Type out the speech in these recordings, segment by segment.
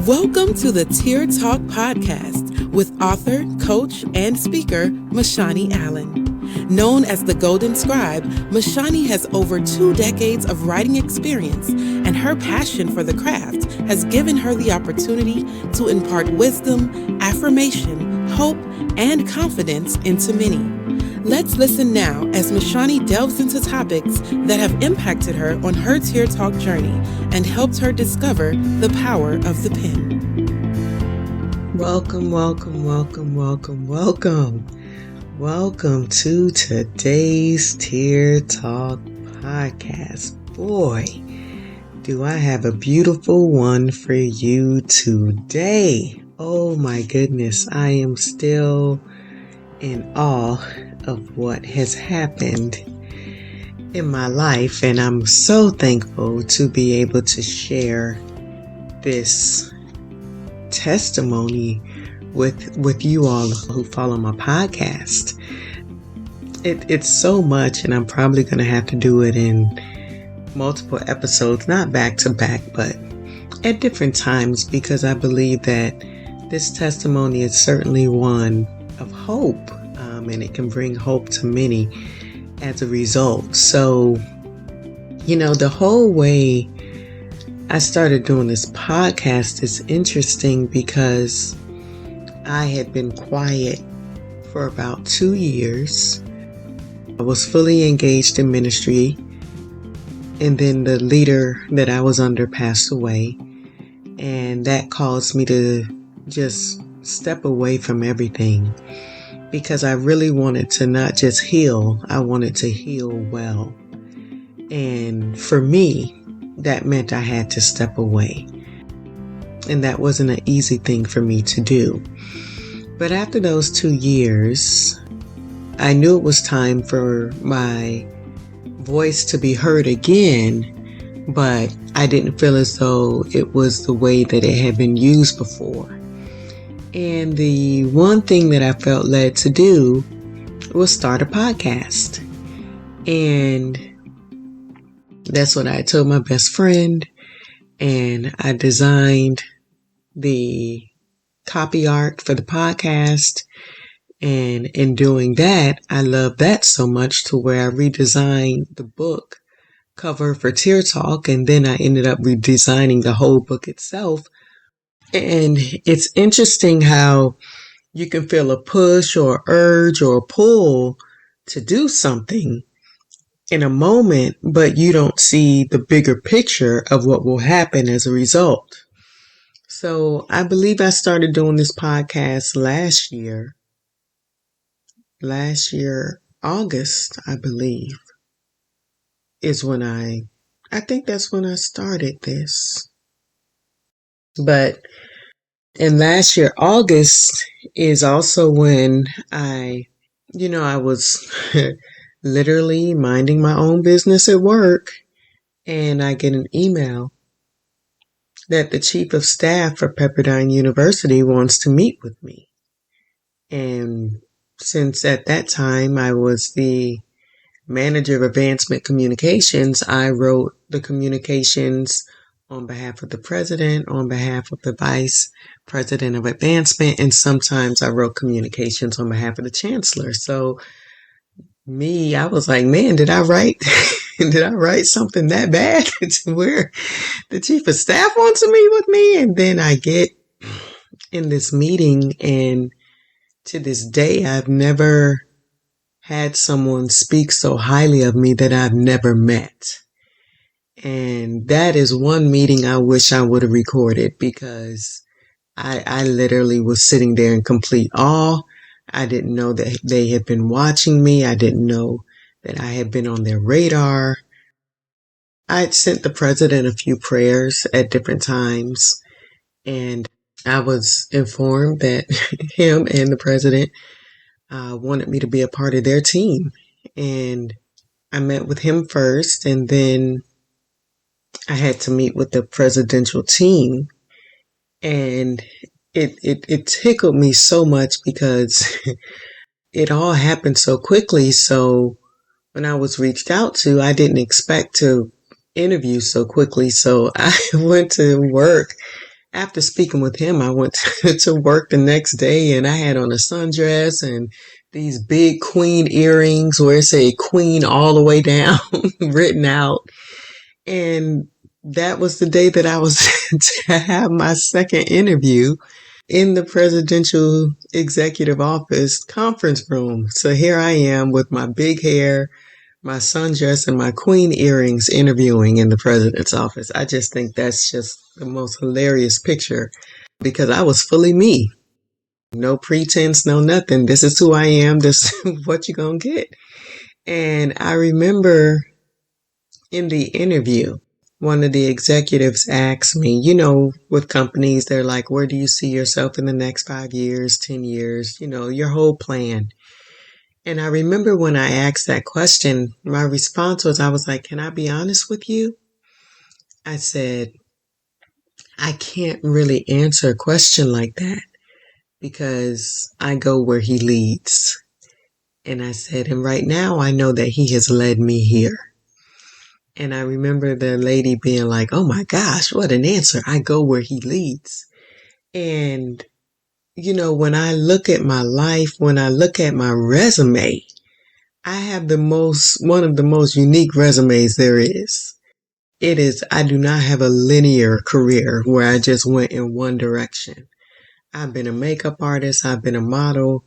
Welcome to the Tear Talk Podcast with author, coach, and speaker MaShani Allen. Known as the Golden Scribe, MaShani has over 2 decades of writing experience, and her passion for the craft has given her the opportunity to impart wisdom, affirmation, hope, and confidence into many. Let's listen now as MaShani delves into topics that have impacted her on her Tear Talk journey and helped her discover the power of the pen. Welcome to today's Tear Talk podcast. Boy, do I have a beautiful one for you today. Oh my goodness, I am still in awe of what has happened in my life, and I'm so thankful to be able to share this testimony with you all who follow my podcast. It's so much, and I'm probably going to have to do it in multiple episodes, not back to back, but at different times, because I believe that this testimony is certainly one of hope, and it can bring hope to many as a result. So, the whole way I started doing this podcast is interesting because I had been quiet for about 2 years. I was fully engaged in ministry, and then the leader that I was under passed away, and that caused me to just step away from everything because I really wanted to not just heal, I wanted to heal well. And for me, that meant I had to step away. And that wasn't an easy thing for me to do. But after those 2 years, I knew it was time for my voice to be heard again, but I didn't feel as though it was the way that it had been used before. And the one thing that I felt led to do was start a podcast. And that's what I told my best friend, and I designed the copy art for the podcast. And in doing that, I loved that so much to where I redesigned the book cover for Tear Talk, and then I ended up redesigning the whole book itself. And it's interesting how you can feel a push or urge or pull to do something in a moment, but you don't see the bigger picture of what will happen as a result. So I believe I started doing this podcast last year, August, I believe, is when I think that's when I started this. But in last year, August is also when I was literally minding my own business at work, and I get an email that the chief of staff for Pepperdine University wants to meet with me. And since at that time I was the manager of advancement communications, I wrote the communications on behalf of the president, on behalf of the vice president of advancement, and sometimes I wrote communications on behalf of the chancellor. So I was like, man, did I write something that bad to where the chief of staff wants to meet with me? And then I get in this meeting, and to this day, I've never had someone speak so highly of me that I've never met. And that is one meeting I wish I would have recorded, because I literally was sitting there in complete awe. I didn't know that they had been watching me. I didn't know that I had been on their radar. I had sent the president a few prayers at different times, and I was informed that him and the president wanted me to be a part of their team. And I met with him first, and then I had to meet with the presidential team. And it tickled me so much because it all happened so quickly. So when I was reached out to, I didn't expect to interview so quickly. So I went to work after speaking with him, I went to work the next day and I had on a sundress and these big queen earrings where it said queen all the way down written out. And that was the day that I was to have my second interview in the presidential executive office conference room. So here I am with my big hair, my sundress, and my queen earrings interviewing in the president's office. I just think that's just the most hilarious picture because I was fully me. No pretense, no nothing. This is who I am. This is what you're going to get. And I remember in the interview, one of the executives asked me, with companies, they're like, where do you see yourself in the next 5 years, 10 years, your whole plan. And I remember when I asked that question, my response was, I was like, can I be honest with you? I said, I can't really answer a question like that because I go where he leads. And I said, and right now I know that he has led me here. And I remember the lady being like, oh my gosh, what an answer. I go where he leads. And, when I look at my life, when I look at my resume, I have one of the most unique resumes there is. I do not have a linear career where I just went in one direction. I've been a makeup artist. I've been a model.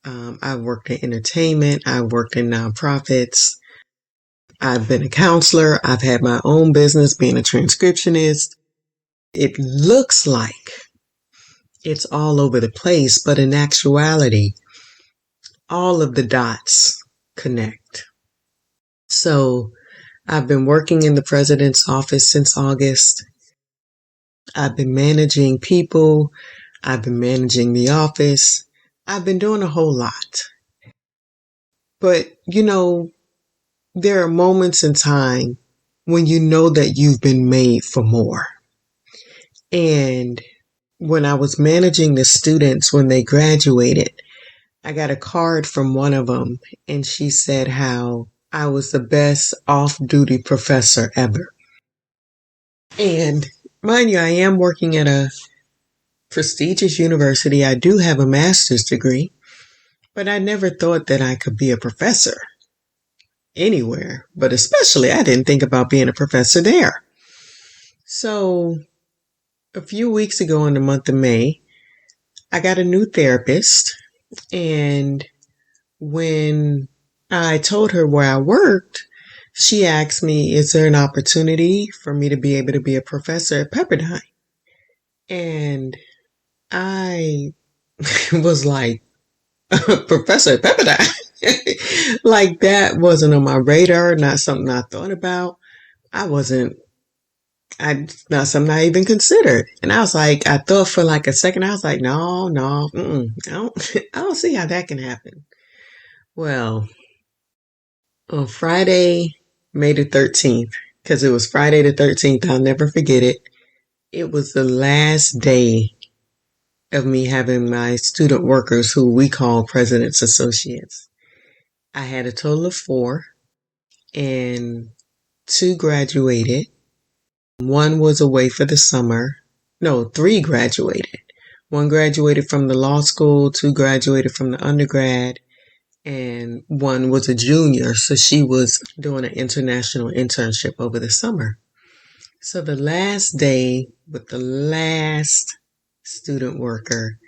I've worked in entertainment. I've worked in nonprofits. I've been a counselor. I've had my own business being a transcriptionist. It looks like it's all over the place, but in actuality, all of the dots connect. So I've been working in the president's office since August. I've been managing people. I've been managing the office. I've been doing a whole lot. But, there are moments in time when you know that you've been made for more. And when I was managing the students when they graduated, I got a card from one of them and she said how I was the best off-duty professor ever. And mind you, I am working at a prestigious university. I do have a master's degree, but I never thought that I could be a professor anywhere, but especially I didn't think about being a professor there. So a few weeks ago in the month of May, I got a new therapist. And when I told her where I worked, she asked me, is there an opportunity for me to be able to be a professor at Pepperdine? And I was like, professor at Pepperdine? Like that wasn't on my radar, not something I thought about. Not something I even considered. And I was like, I thought for like a second, I was like, no, I don't see how that can happen. Well, on Friday, May the 13th, because it was Friday the 13th, I'll never forget it. It was the last day of me having my student workers who we call President's Associates. I had a total of 4 and 2 graduated. 1 was away for the summer. No, 3 graduated. 1 graduated from the law school, 2 graduated from the undergrad, and 1 was a junior. So she was doing an international internship over the summer. So the last day with the last student worker,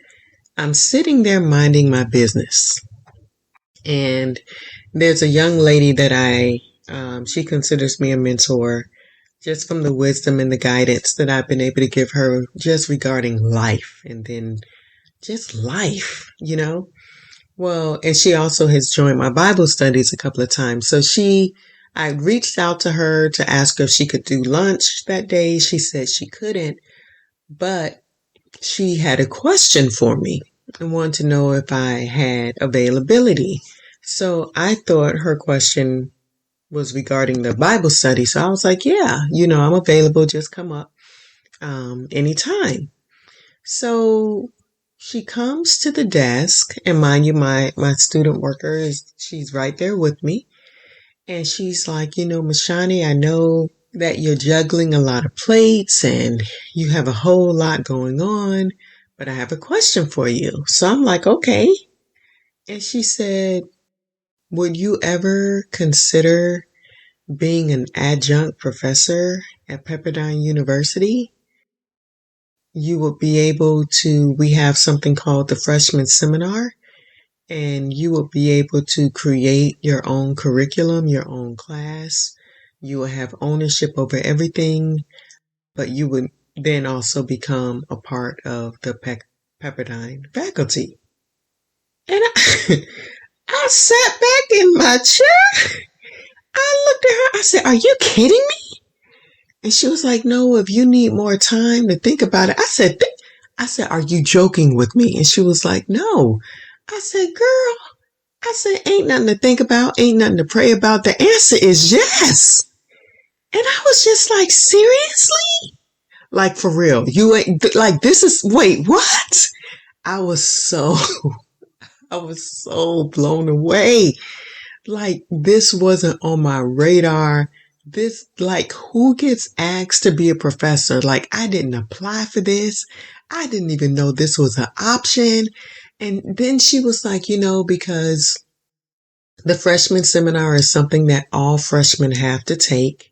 I'm sitting there minding my business. And there's a young lady that she considers me a mentor just from the wisdom and the guidance that I've been able to give her just regarding life and then just life, Well, and she also has joined my Bible studies a couple of times. So I reached out to her to ask her if she could do lunch that day. She said she couldn't, but she had a question for me and wanted to know if I had availability. So I thought her question was regarding the Bible study. So I was like, yeah, I'm available. Just come up anytime. So she comes to the desk, and mind you, my student worker she's right there with me. And she's like, MaShani, I know that you're juggling a lot of plates and you have a whole lot going on, but I have a question for you. So I'm like, okay. And she said, would you ever consider being an adjunct professor at Pepperdine University? You will be able to, we have something called the freshman seminar, and you will be able to create your own curriculum, your own class. You will have ownership over everything, but you would then also become a part of the Pepperdine faculty. And I sat back in my chair. I looked at her. I said, are you kidding me? And she was like, no, if you need more time to think about it. I said, are you joking with me? And she was like, no. I said, girl, I said, ain't nothing to think about, ain't nothing to pray about. The answer is yes. And I was just like, seriously? Like, for real? You ain't, like, this is, wait, what? I was so blown away. Like, this wasn't on my radar. This, like, who gets asked to be a professor? Like, I didn't apply for this. I didn't even know this was an option. And then she was like, because the freshman seminar is something that all freshmen have to take.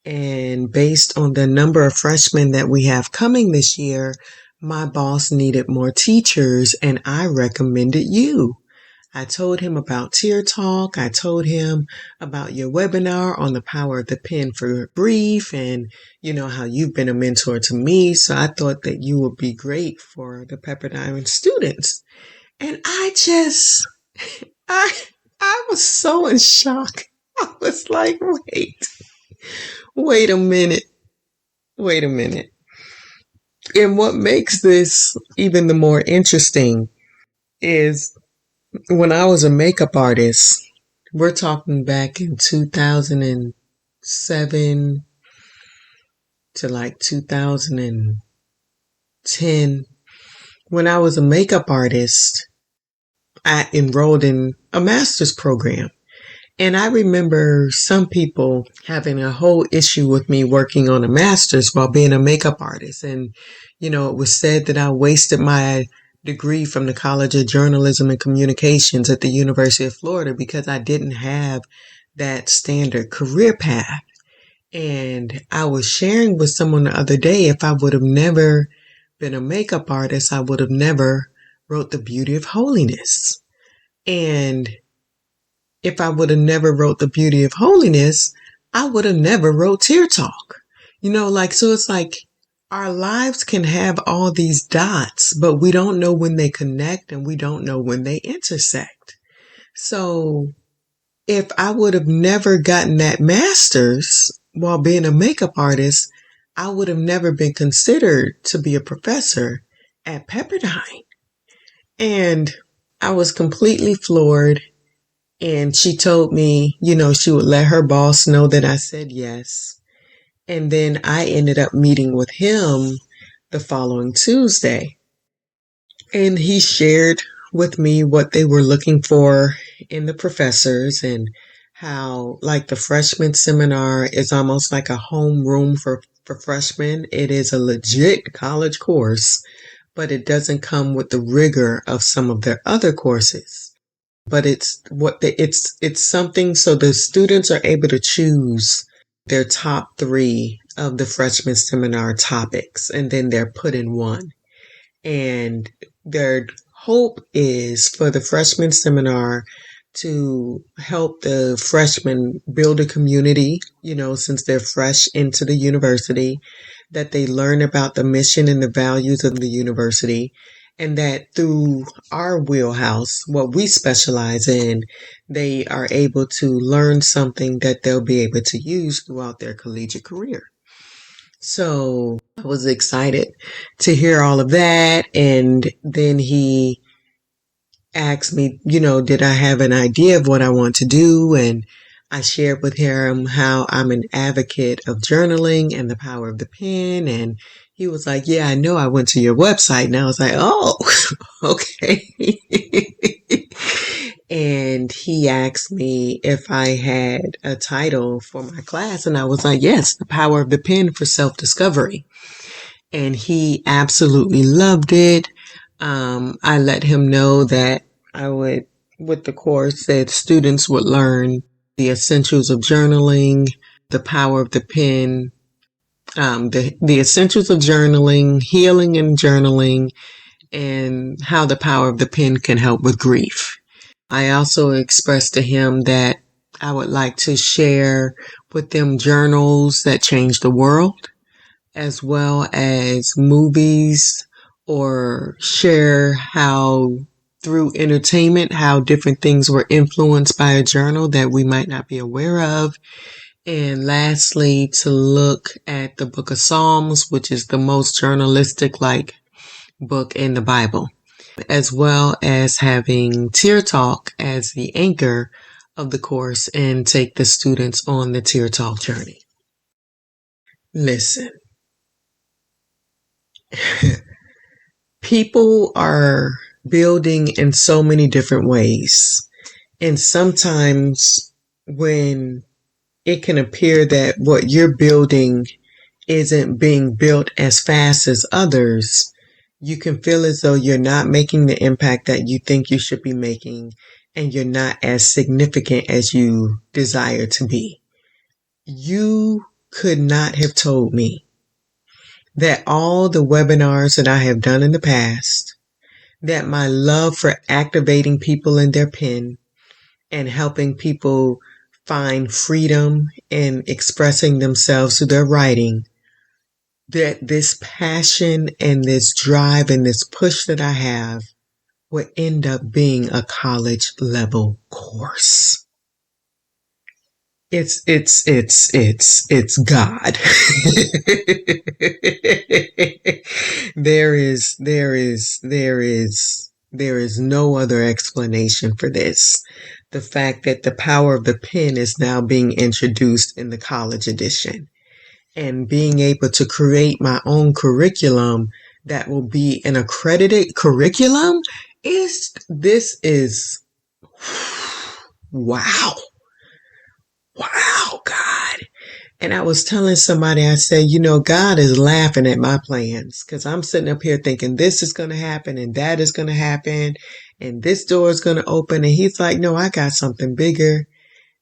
And based on the number of freshmen that we have coming this year, my boss needed more teachers and I recommended you. I told him about Tier Talk. I told him about your webinar on the power of the pen for brief and, how you've been a mentor to me. So I thought that you would be great for the Pepperdine students. And I was so in shock. I was like, wait a minute. And what makes this even the more interesting is when I was a makeup artist, we're talking back in 2007 to like 2010. When I was a makeup artist, I enrolled in a master's program. And I remember some people having a whole issue with me working on a master's while being a makeup artist. And, it was said that I wasted my degree from the College of Journalism and Communications at the University of Florida because I didn't have that standard career path. And I was sharing with someone the other day, if I would have never been a makeup artist, I would have never wrote The Beauty of Holiness. And if I would have never wrote The Beauty of Holiness, I would have never wrote Tear Talk. So it's like our lives can have all these dots, but we don't know when they connect and we don't know when they intersect. So if I would have never gotten that master's while being a makeup artist, I would have never been considered to be a professor at Pepperdine. And I was completely floored. And she told me, she would let her boss know that I said yes. And then I ended up meeting with him the following Tuesday. And he shared with me what they were looking for in the professors and how, like, the freshman seminar is almost like a homeroom for freshmen. It is a legit college course, but it doesn't come with the rigor of some of their other courses. But it's something so the students are able to choose their top 3 of the freshman seminar topics, and then they're put in one. And their hope is for the freshman seminar to help the freshmen build a community, since they're fresh into the university, that they learn about the mission and the values of the university. And that through our wheelhouse, what we specialize in, they are able to learn something that they'll be able to use throughout their collegiate career. So I was excited to hear all of that. And then he asked me, did I have an idea of what I want to do? And I shared with him how I'm an advocate of journaling and the power of the pen. And he was like, yeah, I know, I went to your website. And I was like, oh, okay. And he asked me if I had a title for my class. And I was like, yes, The Power of the Pen for Self-Discovery. And he absolutely loved it. I let him know that I would, with the course, that students would learn the essentials of journaling, the power of the pen, the essentials of journaling, healing and journaling, and how the power of the pen can help with grief. I also expressed to him that I would like to share with them journals that change the world, as well as movies, or share how through entertainment, how different things were influenced by a journal that we might not be aware of. And lastly, to look at the book of Psalms, which is the most journalistic like book in the Bible, as well as having Tear Talk as the anchor of the course and take the students on the Tear Talk journey. Listen, people are building in so many different ways. And sometimes when it can appear that what you're building isn't being built as fast as others, you can feel as though you're not making the impact that you think you should be making, and you're not as significant as you desire to be. You could not have told me that all the webinars that I have done in the past, that my love for activating people in their pen and helping people find freedom in expressing themselves through their writing, that this passion and this drive and this push that I have would end up being a college level course. It's God. There is no other explanation for this. The fact that the power of the pen is now being introduced in the college edition, and being able to create my own curriculum that will be an accredited curriculum is wow. Wow, God. And I was telling somebody, I said, God is laughing at my plans, because I'm sitting up here thinking this is going to happen and that is going to happen and this door is going to open. And he's like, no, I got something bigger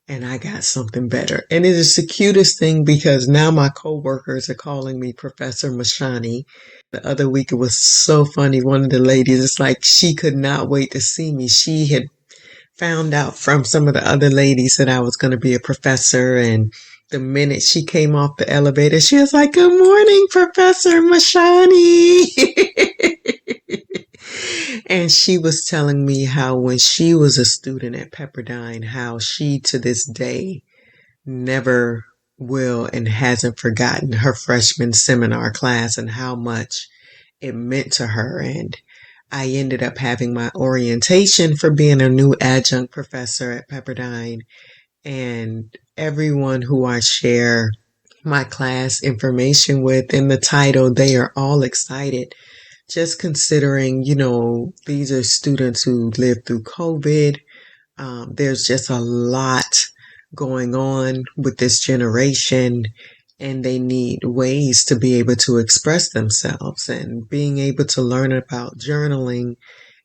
and I got something better. And it is the cutest thing, because now my coworkers are calling me Professor MaShani. The other week, it was so funny. One of the ladies, it's like she could not wait to see me. She had found out from some of the other ladies that I was going to be a professor, and the minute she came off the elevator, she was like, good morning, Professor MaShani. And she was telling me how when she was a student at Pepperdine, how she to this day never will and hasn't forgotten her freshman seminar class and how much it meant to her. And I ended up having my orientation for being a new adjunct professor at Pepperdine, and everyone who I share my class information with in the title, they are all excited. Just considering, these are students who lived through COVID. There's just a lot going on with this generation, and they need ways to be able to express themselves, and being able to learn about journaling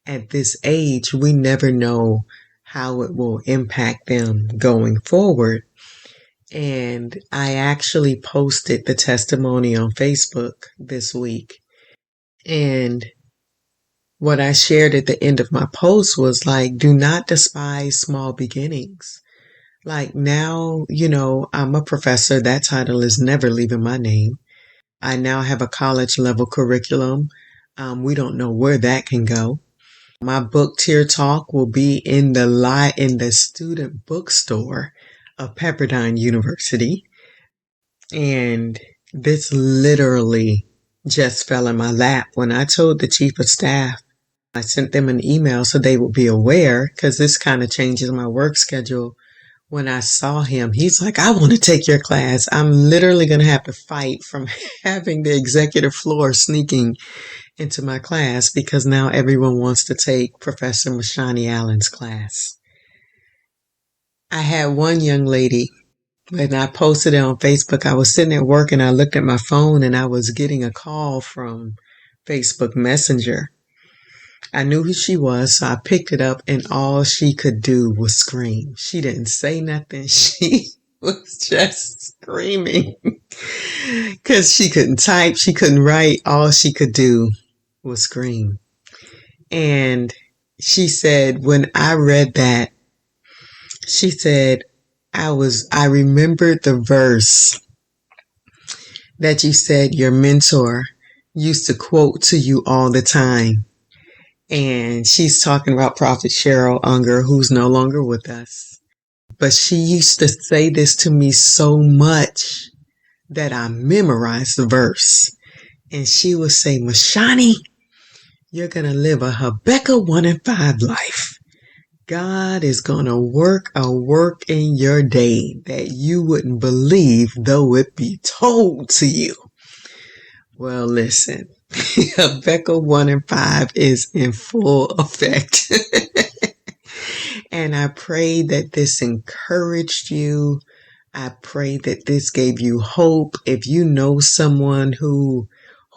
at this age. We never know how it will impact them going forward. And I actually posted the testimony on Facebook this week. And what I shared at the end of my post was like, do not despise small beginnings. Like now, I'm a professor. That title is never leaving my name. I now have a college level curriculum. We don't know where that can go. My book, Tear Talk, will be in the student bookstore of Pepperdine University. And this literally just fell in my lap when I told the chief of staff. I sent them an email so they would be aware, because this kind of changes my work schedule. When I saw him, he's like, I want to take your class. I'm literally going to have to fight from having the executive floor sneaking into my class, because now everyone wants to take Professor MaShani Allen's class. I had one young lady, when I posted it on Facebook, I was sitting at work and I looked at my phone and I was getting a call from Facebook Messenger. I knew who she was, so I picked it up and all she could do was scream. She didn't say nothing. She was just screaming because she couldn't type. She couldn't write. All she could do was scream. And she said, when I read that, she said, I remembered the verse that you said your mentor used to quote to you all the time. And she's talking about Prophet Cheryl Unger, who's no longer with us. But she used to say this to me so much that I memorized the verse. And she would say, MaShani, you're going to live a Habakkuk 1:5 life. God is going to work a work in your day that you wouldn't believe, though it be told to you. Well, listen, Habakkuk 1:5 is in full effect. And I pray that this encouraged you. I pray that this gave you hope. If you know someone who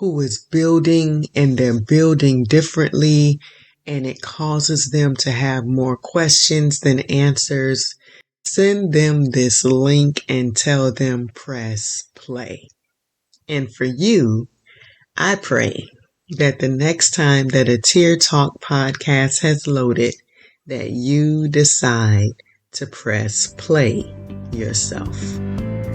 is building and they're building differently and it causes them to have more questions than answers, send them this link and tell them press play. And for you, I pray that the next time that a Tear Talk podcast has loaded, that you decide to press play yourself.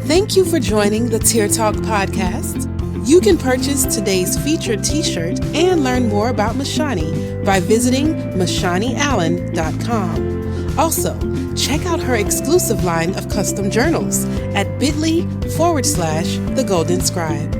Thank you for joining the Tear Talk podcast. You can purchase today's featured t-shirt and learn more about MaShani by visiting MaShaniAllen.com. Also, check out her exclusive line of custom journals at bit.ly/The Golden Scribe.